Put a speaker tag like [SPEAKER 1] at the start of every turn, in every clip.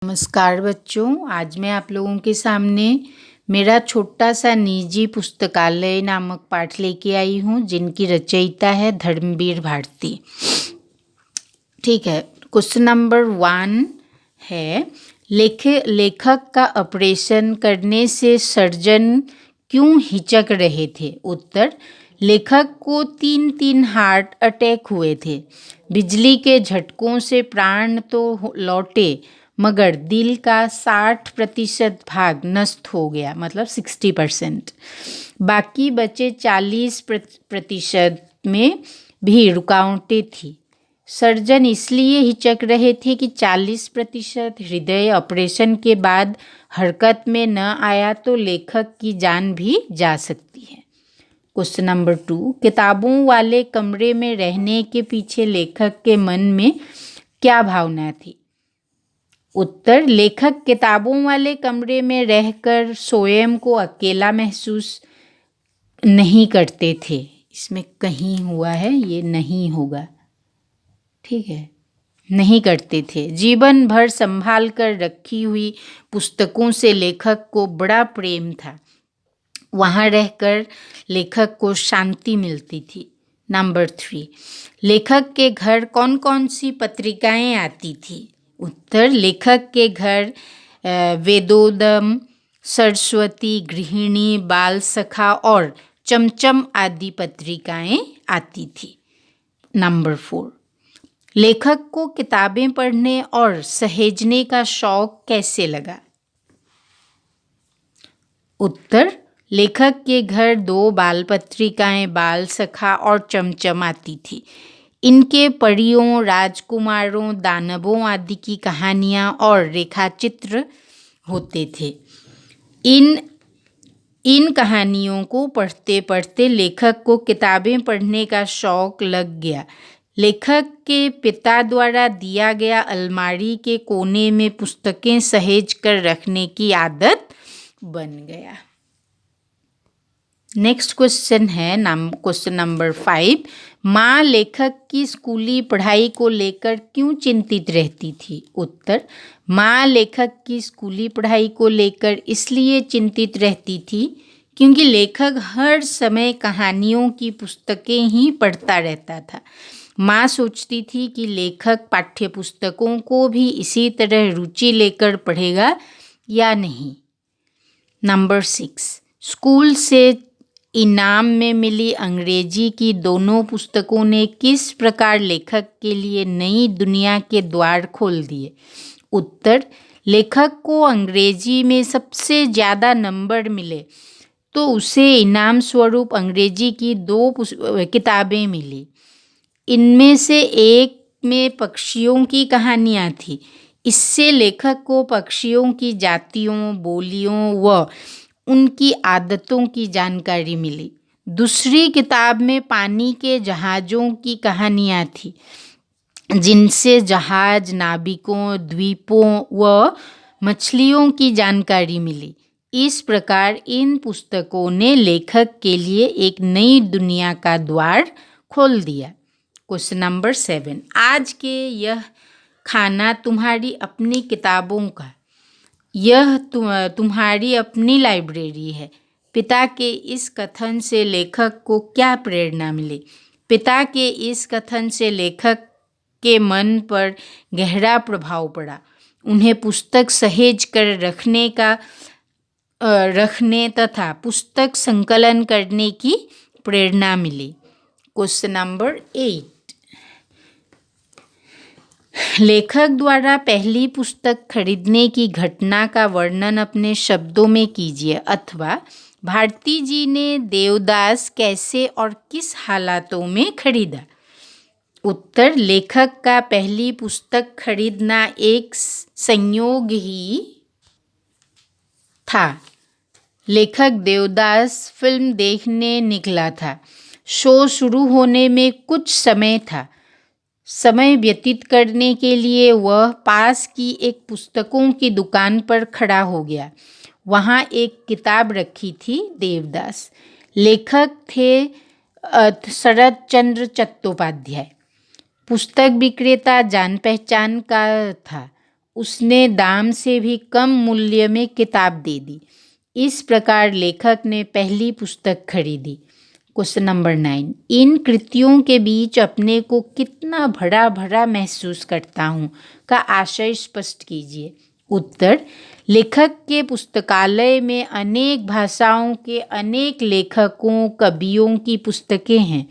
[SPEAKER 1] नमस्कार बच्चों, आज मैं आप लोगों के सामने मेरा छोटा सा निजी पुस्तकालय नामक पाठ लेके आई हूँ, जिनकी रचयिता है धर्मवीर भारती। ठीक है, क्वेश्चन नंबर 1 है, लेखक का ऑपरेशन करने से सर्जन क्यों हिचक रहे थे? उत्तर, लेखक को 3 हार्ट अटैक हुए थे। बिजली के झटकों से प्राण तो लौटे, मगर दिल का 60% भाग नष्ट हो गया, मतलब 60%। बाकी बचे 40% में भी रुकावटें थी। सर्जन इसलिए हिचक रहे थे कि 40% हृदय ऑपरेशन के बाद हरकत में न आया तो लेखक की जान भी जा सकती है। क्वेश्चन नंबर 2, किताबों वाले कमरे में रहने के पीछे लेखक के मन में क्या भावना थी? उत्तर, लेखक किताबों वाले कमरे में रहकर स्वयं को अकेला महसूस नहीं करते थे। इसमें कहीं हुआ है, ये नहीं होगा। ठीक है, नहीं करते थे। जीवन भर संभाल कर रखी हुई पुस्तकों से लेखक को बड़ा प्रेम था। वहाँ रहकर लेखक को शांति मिलती थी। नंबर 3, लेखक के घर कौन कौन सी पत्रिकाएं आती थी? उत्तर, लेखक के घर वेदोदम, सरस्वती, गृहिणी, बाल सखा और चमचम आदि पत्रिकाएं आती थी। नंबर 4, लेखक को किताबें पढ़ने और सहेजने का शौक कैसे लगा? उत्तर, लेखक के घर 2 बाल पत्रिकाएं, बाल सखा और चमचम आती थी। इनके परियों, राजकुमारों, दानवों आदि की कहानियाँ और रेखाचित्र होते थे। इन कहानियों को पढ़ते पढ़ते लेखक को किताबें पढ़ने का शौक लग गया। लेखक के पिता द्वारा दिया गया अलमारी के कोने में पुस्तकें सहेज कर रखने की आदत बन गया। नेक्स्ट क्वेश्चन है क्वेश्चन नंबर 5, माँ लेखक की स्कूली पढ़ाई को लेकर क्यों चिंतित रहती थी? उत्तर, माँ लेखक की स्कूली पढ़ाई को लेकर इसलिए चिंतित रहती थी क्योंकि लेखक हर समय कहानियों की पुस्तकें ही पढ़ता रहता था। माँ सोचती थी कि लेखक पाठ्य पुस्तकों को भी इसी तरह रुचि लेकर पढ़ेगा या नहीं। नंबर 6, स्कूल से इनाम में मिली अंग्रेजी की दोनों पुस्तकों ने किस प्रकार लेखक के लिए नई दुनिया के द्वार खोल दिए? उत्तर, लेखक को अंग्रेजी में सबसे ज़्यादा नंबर मिले तो उसे इनाम स्वरूप अंग्रेजी की 2 किताबें मिली। इनमें से एक में पक्षियों की कहानियाँ थी। इससे लेखक को पक्षियों की जातियों, बोलियों व उनकी आदतों की जानकारी मिली। दूसरी किताब में पानी के जहाज़ों की कहानियाँ थी, जिनसे जहाज, नाविकों, द्वीपों व मछलियों की जानकारी मिली। इस प्रकार इन पुस्तकों ने लेखक के लिए एक नई दुनिया का द्वार खोल दिया। क्वेश्चन नंबर 7, आज के यह खाना तुम्हारी अपनी किताबों का, यह तुम्हारी अपनी लाइब्रेरी है। पिता के इस कथन से लेखक को क्या प्रेरणा मिली? पिता के इस कथन से लेखक के मन पर गहरा प्रभाव पड़ा। उन्हें पुस्तक सहेज कर रखने तथा पुस्तक संकलन करने की प्रेरणा मिली। क्वेश्चन नंबर 8, लेखक द्वारा पहली पुस्तक खरीदने की घटना का वर्णन अपने शब्दों में कीजिए, अथवा भारती जी ने देवदास कैसे और किस हालातों में खरीदा? उत्तर, लेखक का पहली पुस्तक खरीदना एक संयोग ही था। लेखक देवदास फिल्म देखने निकला था। शो शुरू होने में कुछ समय था। समय व्यतीत करने के लिए वह पास की एक पुस्तकों की दुकान पर खड़ा हो गया। वहाँ एक किताब रखी थी, देवदास। लेखक थे शरद चंद्र चट्टोपाध्याय। पुस्तक विक्रेता जान पहचान का था। उसने दाम से भी कम मूल्य में किताब दे दी। इस प्रकार लेखक ने पहली पुस्तक खरीदी। क्वेश्चन नंबर 9, इन कृतियों के बीच अपने को कितना भरा भरा महसूस करता हूँ का आशय स्पष्ट कीजिए। उत्तर, लेखक के पुस्तकालय में अनेक भाषाओं के अनेक लेखकों कवियों की पुस्तकें हैं।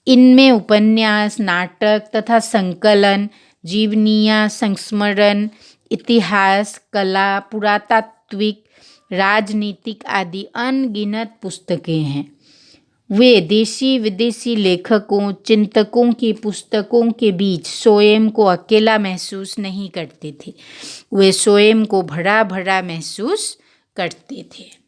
[SPEAKER 1] इनमें उपन्यास, नाटक तथा संकलन, जीवनियाँ, संस्मरण, इतिहास, कला, पुरातात्विक, राजनीतिक आदि अनगिनत पुस्तकें हैं। वे देशी विदेशी लेखकों, चिंतकों की पुस्तकों के बीच स्वयं को अकेला महसूस नहीं करते थे। वे स्वयं को भरा भरा महसूस करते थे।